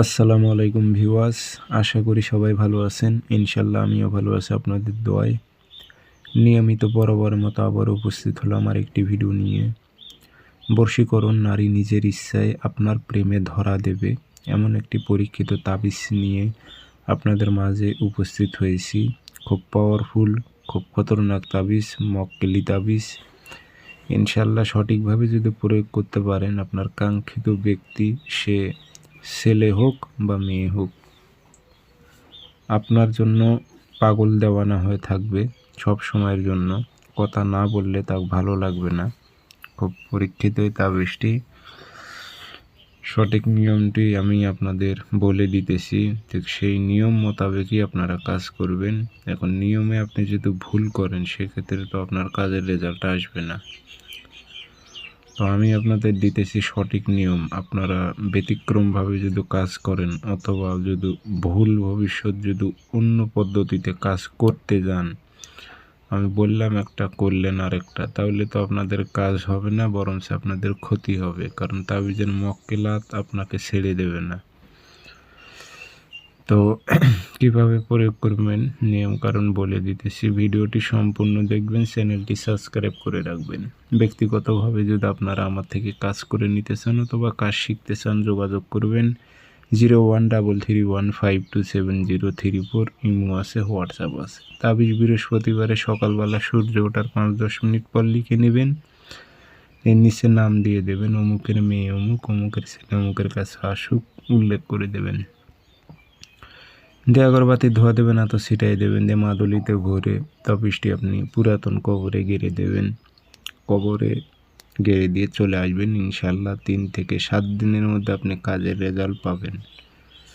আসসালামু আলাইকুম ভিউয়ার্স, আশা করি সবাই ভালো আছেন। ইনশাল্লাহ আমিও ভালো আছি আপনাদের দোয়ায়। নিয়মিত বরাবরের মতো আবার উপস্থিত হলাম আরেকটি ভিডিও নিয়ে। বশীকরণ নারী নিজের ইচ্ছায় আপনার প্রেমে ধরা দেবে এমন একটি পরীক্ষিত তাবিজ নিয়ে আপনাদের মাঝে উপস্থিত হয়েছি। খুব পাওয়ারফুল, খুব খতরনাক তাবিজ, মক্কেলি তাবিজ। ইনশাল্লাহ সঠিকভাবে যদি প্রয়োগ করতে পারেন, আপনার কাঙ্ক্ষিত ব্যক্তি, সে ছেলে হোক বা মেয়ে হোক, আপনার জন্য পাগল দেওয়ানা হয়ে থাকবে সব সময়ের জন্য। কথা না বললে তা ভালো লাগবে না। খুব পরীক্ষিত এই তাবিজটি। সঠিক নিয়মটি আমি আপনাদের বলে দিতেছি, ঠিক সেই নিয়ম মোতাবেকই আপনারা কাজ করবেন। এখন নিয়মে আপনি যদি ভুল করেন, সেক্ষেত্রে তো আপনার কাজের রেজাল্ট আসবে না। তো আমি আপনাদের দিতেছি সঠিক নিয়ম। আপনারা ব্যতিক্রমভাবে যদি কাজ করেন, অথবা যদি ভুল ভবিষ্যৎ যদি অন্য পদ্ধতিতে কাজ করতে যান, আমি বললাম একটা করলেন আরেকটা, তাহলে তো আপনাদের কাজ হবে না, বরঞ্চ আপনাদের ক্ষতি হবে। কারণ তাবিজের মক্কেলাত আপনাকে ছেড়ে দেবে না। তো কিভাবে প্রয়োগ করবেন নিয়ম কারণ বলে দিতেছি। ভিডিওটি সম্পূর্ণ দেখবেন, চ্যানেলটি সাবস্ক্রাইব করে রাখবেন। ব্যক্তিগতভাবে যদি আপনারা আমার থেকে কাজ করে নিতে চান অথবা কাজ শিখতে চান, যোগাযোগ করবেন 0133152703 ইমো আছে, হোয়াটসঅ্যাপ আছে। তাবিজ বৃহস্পতিবারে সকালবেলা সূর্য ওঠার 5-10 মিনিট পর লিখে নেবেন। এর নিচে নাম দিয়ে দেবেন, অমুকের মেয়ে অমুক, অমুকের ছেলে অমুকের কাছে আসুক, উল্লেখ করে দেবেন। দিয়ে আগরবাতি ধোয়া দেবেন, তো ছিটাই দেবেন। দিয়ে মাদুলিতে ভরে তাবিজটি আপনি পুরাতন কবরে গেড়ে দেবেন। কবরে গেড়ে দিয়ে চলে আসবেন। ইনশাল্লাহ 3 থেকে 7 দিনের মধ্যে আপনি কাজের রেজাল্ট পাবেন।